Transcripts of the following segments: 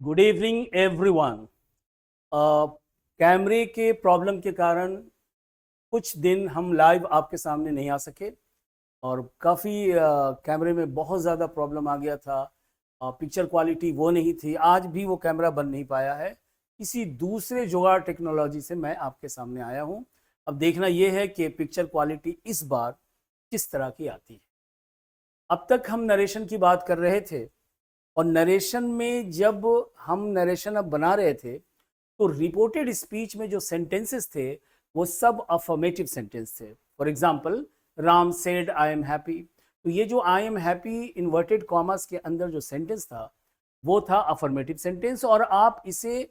Good evening everyone. कैमरे के problem के कारण कुछ दिन हम लाइव आपके सामने नहीं आ सके और काफ़ी कैमरे में बहुत ज़्यादा प्रॉब्लम आ गया था। पिक्चर क्वालिटी वो नहीं थी, आज भी वो कैमरा बन नहीं पाया है। किसी दूसरे जुगाड़ टेक्नोलॉजी से मैं आपके सामने आया हूँ। अब देखना ये है कि पिक्चर क्वालिटी इस बार किस तरह की आती है। अब तक हम नरेशन की बात कर रहे थे और नरेशन में जब हम नरेशन अब बना रहे थे तो रिपोर्टेड स्पीच में जो सेंटेंसेस थे वो सब अफर्मेटिव सेंटेंस थे। For example, Ram said I am happy. तो ये जो I am happy inverted commas के अंदर जो सेंटेंस था वो था अफर्मेटिव सेंटेंस। और आप इसे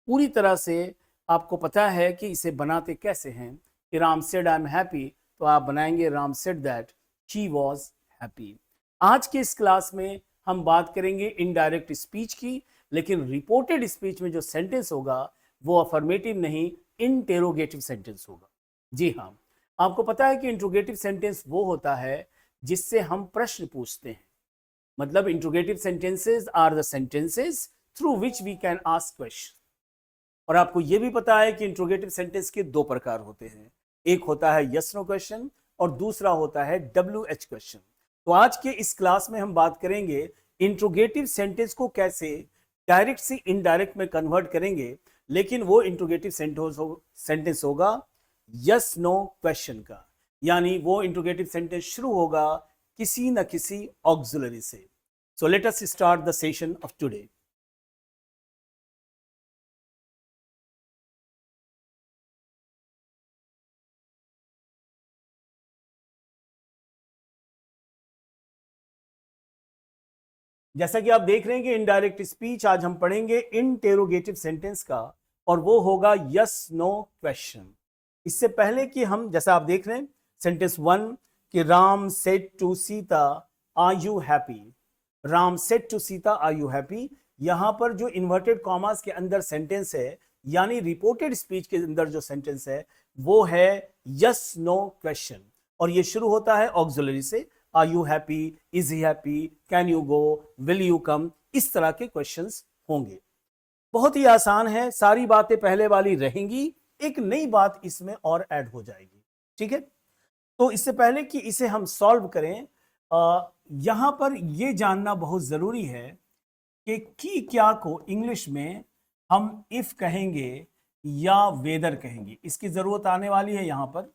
पूरी तरह से, आपको पता है कि इसे बनाते कैसे हैं कि Ram said I am happy, तो आप बनाएंगे Ram said that she was happy. आज के इस क्लास में हम बात करेंगे इनडायरेक्ट स्पीच की, लेकिन रिपोर्टेड स्पीच में जो सेंटेंस होगा वो अफर्मेटिव नहीं, इंटेरोगेटिव सेंटेंस होगा। जी हाँ, आपको पता है कि इंट्रोगेटिव सेंटेंस वो होता है जिससे हम प्रश्न पूछते हैं। मतलब interrogative sentences are the sentences through which we can ask question. और आपको यह भी पता है कि इंट्रोगेटिव सेंटेंस के दो प्रकार होते हैं, एक होता है यस नो क्वेश्चन और दूसरा होता है WH क्वेश्चन। तो आज के इस क्लास में हम बात करेंगे इंट्रोगेटिव सेंटेंस को कैसे डायरेक्ट से इनडायरेक्ट में कन्वर्ट करेंगे, लेकिन वो इंट्रोगेटिव सेंटेंस होगा यस नो क्वेश्चन का। यानी वो इंट्रोगेटिव सेंटेंस शुरू होगा किसी न किसी ऑक्सिलरी से। सो let us start the session of today. जैसा कि आप देख रहे हैं कि इनडायरेक्ट स्पीच आज हम पढ़ेंगे इंटेरोगेटिव सेंटेंस का, और वो होगा यस नो क्वेश्चन। इससे पहले कि हम, जैसा आप देख रहे हैं सेंटेंस 1 कि Ram said to Sita are you happy. Ram said to Sita are you happy, यहां पर जो इन्वर्टेड कॉमास के अंदर सेंटेंस है, यानी रिपोर्टेड स्पीच के अंदर जो सेंटेंस है वो है यस नो क्वेश्चन, और ये शुरू होता है ऑक्सिलरी से। Are you happy, is he happy, can you go, will you come, इस तरह के क्वेश्चंस होंगे। बहुत ही आसान है, सारी बातें पहले वाली रहेंगी, एक नई बात इसमें और ऐड हो जाएगी। ठीक है, तो इससे पहले कि इसे हम सॉल्व करें, यहां पर यह जानना बहुत जरूरी है कि क्या को इंग्लिश में हम इफ कहेंगे या वेदर कहेंगे। इसकी जरूरत आने वाली है। यहां पर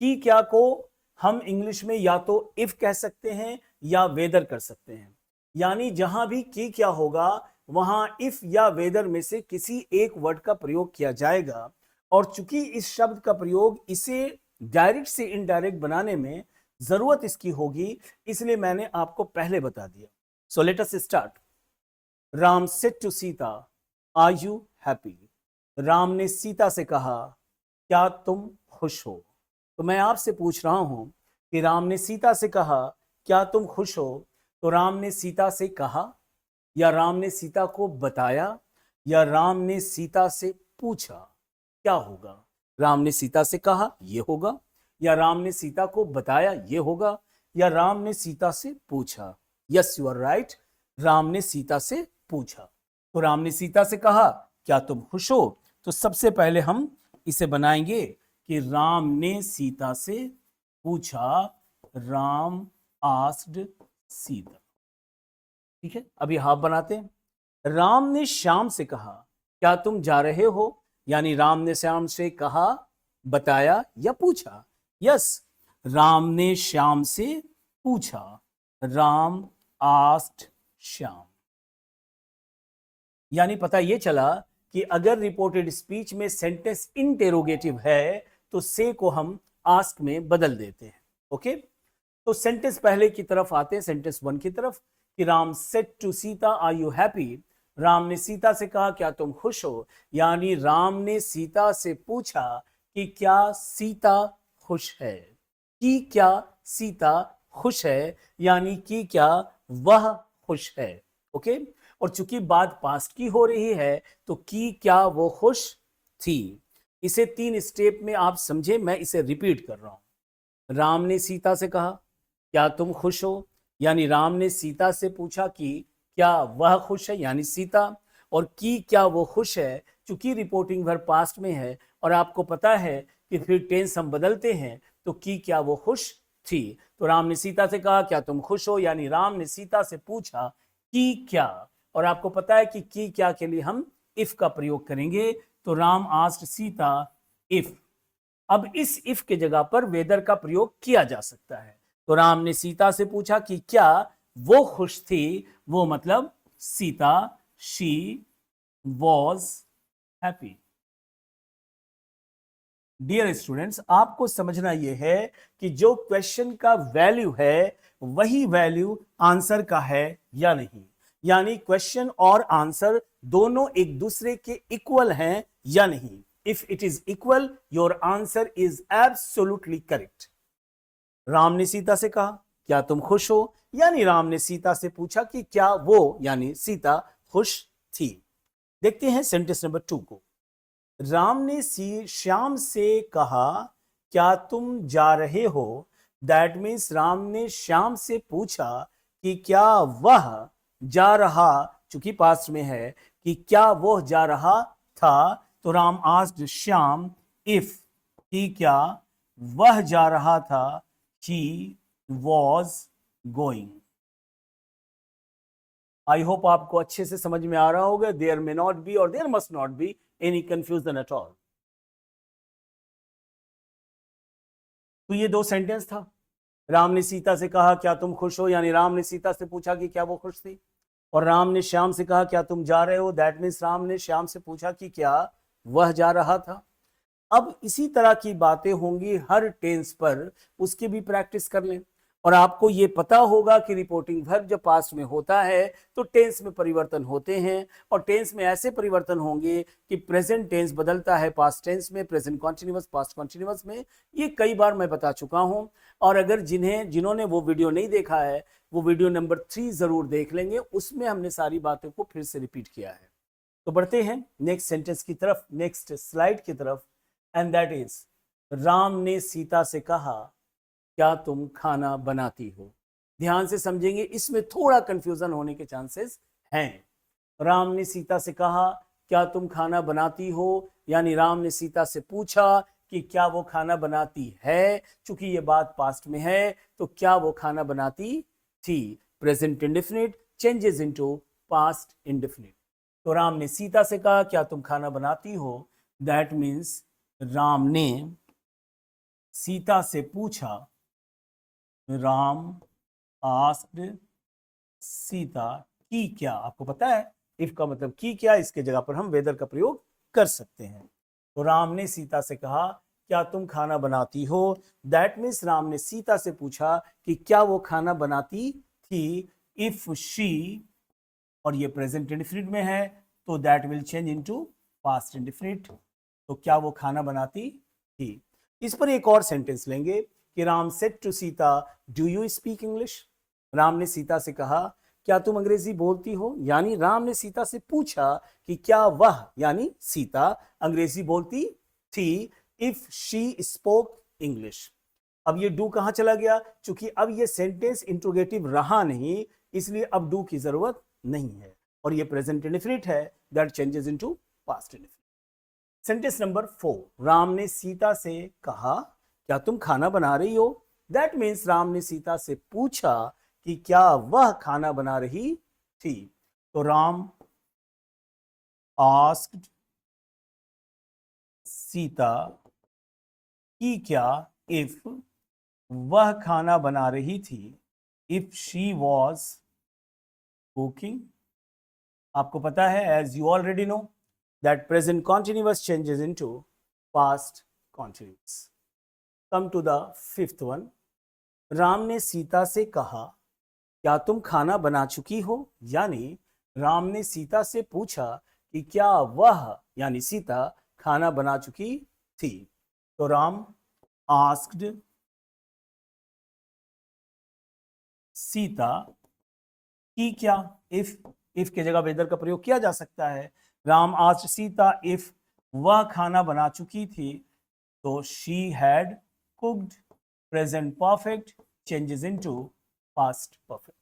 कि क्या को हम इंग्लिश में या तो इफ कह सकते हैं या वेदर कर सकते हैं। यानी जहां भी की क्या होगा वहां इफ या वेदर में से किसी एक वर्ड का प्रयोग किया जाएगा। और चूंकि इस शब्द का प्रयोग इसे डायरेक्ट से इनडायरेक्ट बनाने में जरूरत इसकी होगी, इसलिए मैंने आपको पहले बता दिया। So let us start. Ram said to Sita are you happy. Ram ने सीता से कहा क्या तुम खुश हो। तो मैं आपसे पूछ रहा हूं कि राम ने सीता से कहा क्या तुम खुश हो, तो राम ने सीता से कहा, या राम ने सीता को बताया, या राम ने सीता से पूछा, क्या होगा? राम ने सीता से कहा यह होगा, या राम ने सीता को बताया यह होगा, या राम ने सीता से पूछा। Yes you are right, Ram ने सीता से पूछा। तो राम ने सीता से कहा क्या तुम खुश हो, तो सबसे पहले हम इसे बनाएंगे कि राम ने सीता से पूछा, राम आस्क्ड सीता। ठीक है, अभी हाफ बनाते हैं। राम ने श्याम से कहा क्या तुम जा रहे हो। यानी राम ने श्याम से कहा, बताया या पूछा। यस, राम ने श्याम से पूछा, राम आस्क्ड श्याम। यानी पता यह चला कि अगर रिपोर्टेड स्पीच में सेंटेंस इंटेरोगेटिव है तो से को हम आस्क में बदल देते हैं। ओके, तो सेंटेंस पहले की तरफ आते हैं, सेंटेंस 1 की तरफ कि Ram said to Sita are you happy. Ram ने सीता से कहा क्या तुम खुश हो। यानी राम ने सीता से पूछा कि क्या सीता खुश है, कि क्या सीता खुश है, यानी कि क्या वह खुश है। ओके, और चूंकि बात पास्ट की हो रही है तो कि क्या वो खुश थी। इसे 3 स्टेप में आप समझे, मैं इसे रिपीट कर रहा हूं। राम ने सीता से कहा क्या तुम खुश हो, यानी राम ने सीता से पूछा कि क्या वह खुश है, यानी सीता। और की क्या वो खुश है, चूंकि रिपोर्टिंग वर्ब पास्ट में है और आपको पता है कि फिर टेंस हम बदलते हैं, तो की क्या वो खुश थी। तो राम ने सीता से कहा क्या तुम खुश हो, यानी राम ने सीता से पूछा कि क्या, और आपको पता है कि की क्या के लिए हम इफ का प्रयोग करेंगे। तो राम आस्क्ड सीता इफ। अब इस इफ के जगह पर वेदर का प्रयोग किया जा सकता है। तो राम ने सीता से पूछा कि क्या वो खुश थी, वो मतलब Sita, she was happy. Dear students, आपको समझना यह है कि जो क्वेश्चन का वैल्यू है वही वैल्यू आंसर का है या नहीं, यानी क्वेश्चन और आंसर दोनों एक दूसरे के इक्वल हैं या नहीं। If it is equal, your answer is absolutely correct. Ram ने सीता से कहा क्या तुम खुश हो, यानी राम ने सीता से पूछा कि क्या वो यानी सीता खुश थी। देखते हैं सेंटेंस नंबर 2 को। राम ने श्याम से कहा क्या तुम जा रहे हो। दैट मीन्स राम ने श्याम से पूछा कि क्या वह जा रहा, चूंकि पास्ट में है, कि क्या वह जा रहा था। तो राम आस्क्ड श्याम इफ, कि क्या वह जा रहा था, he was going. I hope आपको अच्छे से समझ में आ रहा होगा। There may not be or there must not be any confusion at all. तो ये दो सेंटेंस था। राम ने सीता से कहा क्या तुम खुश हो, यानी राम ने सीता से पूछा कि क्या वो खुश थी। और राम ने श्याम से कहा क्या तुम जा रहे हो, दैट मीन्स राम ने श्याम से पूछा कि क्या वह जा रहा था। अब इसी तरह की बातें होंगी हर टेंस पर, उसकी भी प्रैक्टिस कर लें। और आपको ये पता होगा कि रिपोर्टिंग वर्ब जब पास्ट में होता है तो टेंस में परिवर्तन होते हैं, और टेंस में ऐसे परिवर्तन होंगे कि प्रेजेंट टेंस बदलता है पास्ट टेंस में, प्रेजेंट कॉन्टिन्यूअस पास्ट कॉन्टिन्यूअस में। ये कई बार मैं बता चुका हूं, और अगर जिन्होंने वो वीडियो नहीं देखा है वो वीडियो नंबर 3 जरूर देख लेंगे, उसमें हमने सारी बातों को फिर से रिपीट किया है। तो बढ़ते हैं नेक्स्ट सेंटेंस की तरफ, नेक्स्ट स्लाइड की तरफ। एंड दैट इज, राम ने सीता से कहा क्या तुम खाना बनाती हो। ध्यान से समझेंगे, इसमें थोड़ा कंफ्यूजन होने के चांसेस हैं। राम ने सीता से कहा क्या तुम खाना बनाती हो, यानी राम ने सीता से पूछा कि क्या वो खाना बनाती है। चूंकि ये बात पास्ट में है तो क्या वो खाना बनाती थी। Present indefinite changes into past indefinite. तो राम ने सीता से कहा क्या तुम खाना बनाती हो, दैट मीन्स राम ने सीता से पूछा, राम आस्क्ड सीता की क्या। आपको पता है इफ का मतलब की क्या, इसके जगह पर हम वेदर का प्रयोग कर सकते हैं। तो राम ने सीता से कहा क्या तुम खाना बनाती हो, दैट मीन्स राम ने सीता से पूछा कि क्या वो खाना बनाती थी। इफ शी, और ये प्रेजेंट इंडेफिनिट में है तो that will change into past indefinite. तो क्या वो खाना बनाती थी। इस पर एक और सेंटेंस लेंगे कि Ram said to Sita do you speak English. Ram ने सीता से कहा क्या तुम अंग्रेजी बोलती हो, यानी राम ने सीता से पूछा कि क्या वह यानी सीता अंग्रेजी बोलती थी। If she spoke English. अब ये डू कहां चला गया, क्योंकि अब ये सेंटेंस इंट्रोगेटिव रहा नहीं, इसलिए अब डू की जरूरत नहीं है, और ये प्रेजेंट इंडेफिनिट है, that changes into past indefinite. Sentence number 4, Ram ने सीता से कहा क्या तुम खाना बना रही हो। दैट मीन्स राम ने सीता से पूछा कि क्या वह खाना बना रही थी। तो राम आस्क्ड सीता कि क्या इफ वह खाना बना रही थी, इफ शी वॉज कुकिंग। आपको पता है as you already know that present continuous changes into past continuous. Come to the fifth one. Ram ने सीता से कहा क्या तुम खाना बना चुकी हो, यानी राम ने सीता से पूछा कि क्या वह यानी सीता खाना बना चुकी थी। तो राम आस्क्ड सीता कि क्या, इफ के जगह वेदर का प्रयोग किया जा सकता है। राम आस्क्ड सीता इफ वह खाना बना चुकी थी, तो she had cooked. Present perfect changes into past perfect.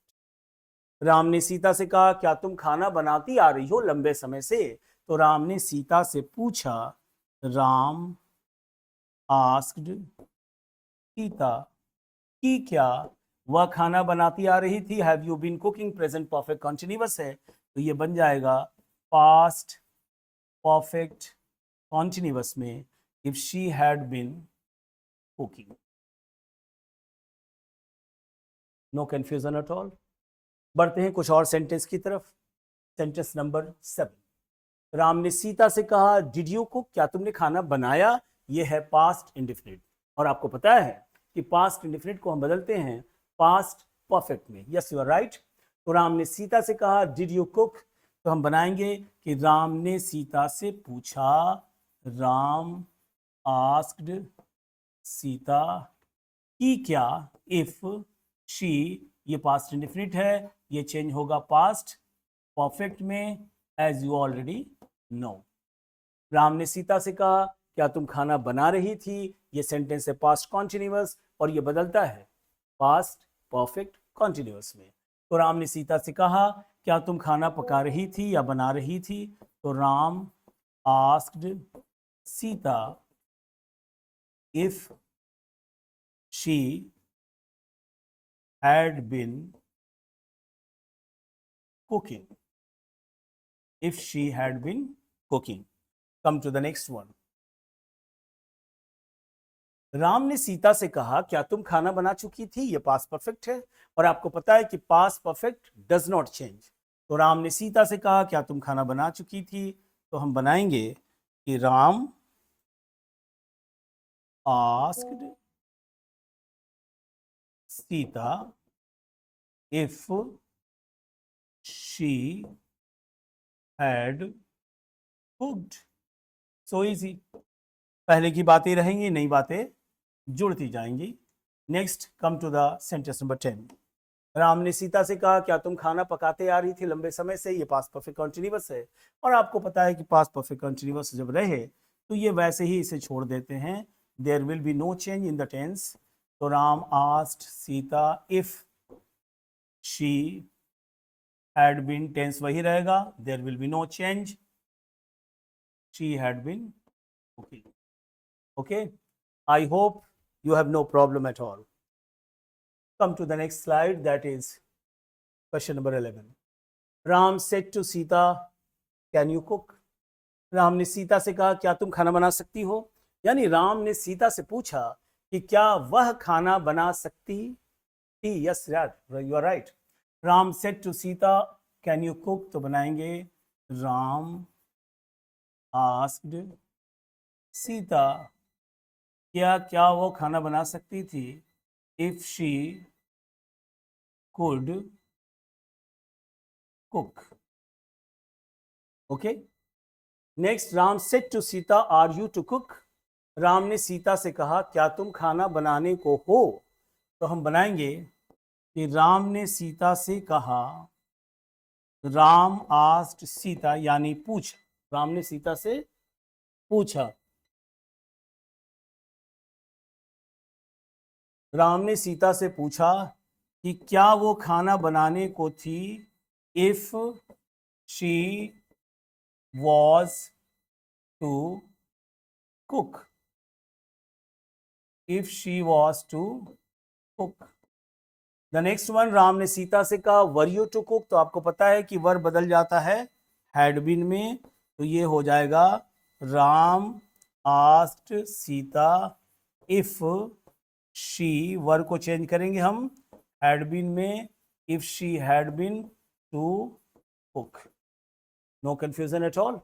Ram ने सीता से कहा क्या तुम खाना बनाती आ रही हो लंबे समय से? तो राम ने सीता से पूछा, राम आस्क्ड सीता कि क्या वह खाना बनाती आ रही थी। Have you been cooking present perfect continuous है, तो ये बन जाएगा पास्ट परफेक्ट कॉन्टिन्यूअस में if she had been cooking. No confusion at all. बढ़ते हैं कुछ और सेंटेंस की तरफ। सेंटेंस नंबर 7, राम ने सीता से कहा डिड यू कुक, क्या तुमने खाना बनाया। ये है पास्ट इंडेफिनिट, और आपको पता है कि पास्ट इंडेफिनिट को हम बदलते हैं पास्ट परफेक्ट में। Yes you are right. तो राम ने सीता से कहा डिड यू कुक, तो हम बनाएंगे कि राम ने सीता से पूछा, राम आस्क्ड सीता कि क्या, इफ शी, ये पास्ट इंडेफिनिट है, ये चेंज होगा पास्ट परफेक्ट में as you already know. Ram ने सीता से कहा क्या तुम खाना बना रही थी, ये सेंटेंस है पास्ट कॉन्टिन्यूअस और ये बदलता है पास्ट परफेक्ट कॉन्टिन्यूअस में। तो राम ने सीता से कहा क्या तुम खाना पका रही थी या बना रही थी, तो Ram asked Sita if she had been cooking. If she had been cooking. Come to the next one. Ram ने सीता से कहा क्या तुम खाना बना चुकी थी, ये पास्ट परफेक्ट है और आपको पता है कि past perfect does not change. तो राम ने सीता से कहा क्या तुम खाना बना चुकी थी, तो हम बनाएंगे कि Ram asked Sita if she had cooked. So easy. पहले की बातें रहेंगी, नई बातें जुड़ती जाएंगी। Next come to the sentence number 10। Ram ने सीता से कहा क्या तुम खाना पकाते आ रही थी लंबे समय से, ये पास्ट परफेक्ट कॉन्टिन्यूअस है और आपको पता है कि पास्ट परफेक्ट कॉन्टिन्यूअस जब रहे तो ये वैसे ही इसे छोड़ देते हैं, there will be no change in the tense. तो Ram asked Sita if she had been, tense वही रहेगा, there will be no change, she had been cooking. Okay, I hope you have no problem at all. Come to the next slide, that is question number 11. Ram said to Sita, can you cook? Ram ने सीता से कहा क्या तुम खाना बना सकती हो, यानी राम ने सीता से पूछा कि क्या वह खाना बना सकती थी। Yes you are right. Ram said to Sita can you cook, तो बनाएंगे राम आस्क्ड सीता क्या वो खाना बना सकती थी, if she could cook. Okay, next Ram said to Sita are you to cook, Ram ने सीता से कहा क्या तुम खाना बनाने को हो, तो हम बनाएंगे कि राम ने सीता से कहा, राम आस्क्ड सीता, यानी पूछ, राम ने सीता से पूछा, राम ने सीता से पूछा कि क्या वो खाना बनाने को थी, if she was to cook, if she was to cook. The next one, Ram ने सीता से कहा वर यू टू कुक, तो आपको पता है कि वर बदल जाता है हैड बीन में, तो ये हो जाएगा Ram asked Sita if she, were को चेंज करेंगे हम हैड बीन में, if she had been to cook. No confusion at all.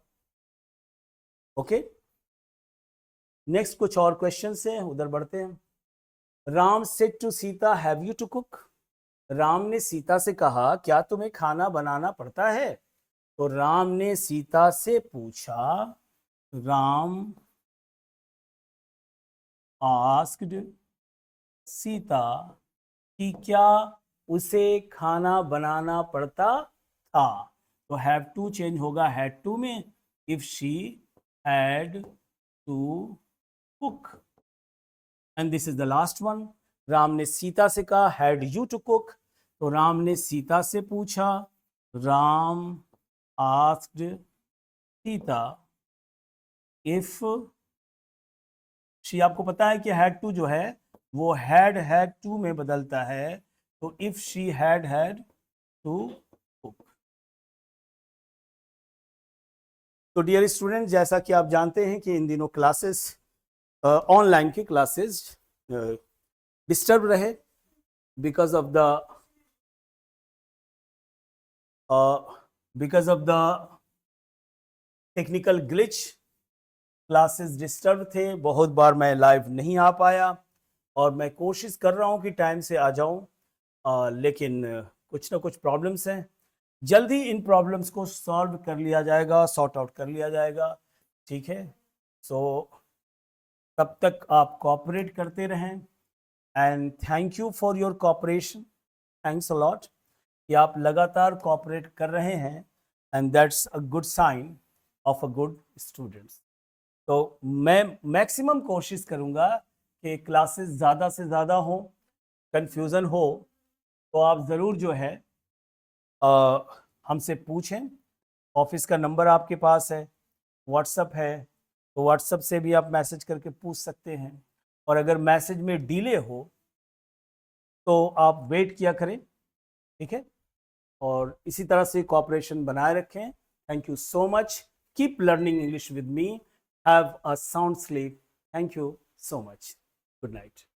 Okay, next कुछ और क्वेश्चन हैं, उधर बढ़ते हैं। Ram said to Sita have you to cook, Ram ने सीता से कहा क्या तुम्हें खाना बनाना पड़ता है, तो राम ने सीता से पूछा, राम आस्क्ड सीता कि क्या उसे खाना बनाना पड़ता था, तो हैव टू चेंज होगा हैड टू में, if she had to cook. And this is the last one, Ram ने सीता से कहा हैड यू टू कुक, तो राम ने सीता से पूछा, Ram asked Sita if she, आपको पता है कि हैड टू जो है वो हैड टू में बदलता है, तो if she had to cook. तो डियर स्टूडेंट, जैसा कि आप जानते हैं कि इन दिनों क्लासेस, ऑनलाइन की क्लासेस डिस्टर्ब रहे because of the technical glitch. Classes disturb थे, बहुत बार मैं लाइव नहीं आ पाया और मैं कोशिश कर रहा हूं कि टाइम से आ जाऊं, लेकिन कुछ ना कुछ प्रॉब्लम्स हैं। जल्दी इन प्रॉब्लम्स को सॉल्व कर लिया जाएगा, सॉर्ट आउट कर लिया जाएगा, ठीक है। सो तब तक आप कोऑपरेट करते रहें and thank you for your cooperation. Thanks a lot कि आप लगातार कोऑपरेट कर रहे हैं and that's a good sign of a good students. तो मैं मैक्सिमम कोशिश करूंगा कि क्लासेस ज़्यादा से ज़्यादा हो, कन्फ्यूज़न हो तो आप ज़रूर जो है हमसे पूछें। ऑफिस का नंबर आपके पास है, व्हाट्सएप है, तो व्हाट्सएप से भी आप मैसेज करके पूछ सकते हैं। और अगर मैसेज में डिले हो तो आप वेट किया करें, ठीक है। और इसी तरह से कोऑपरेशन बनाए रखें। Thank you so much. Keep learning English with me. Have a sound sleep. Thank you so much. Good night.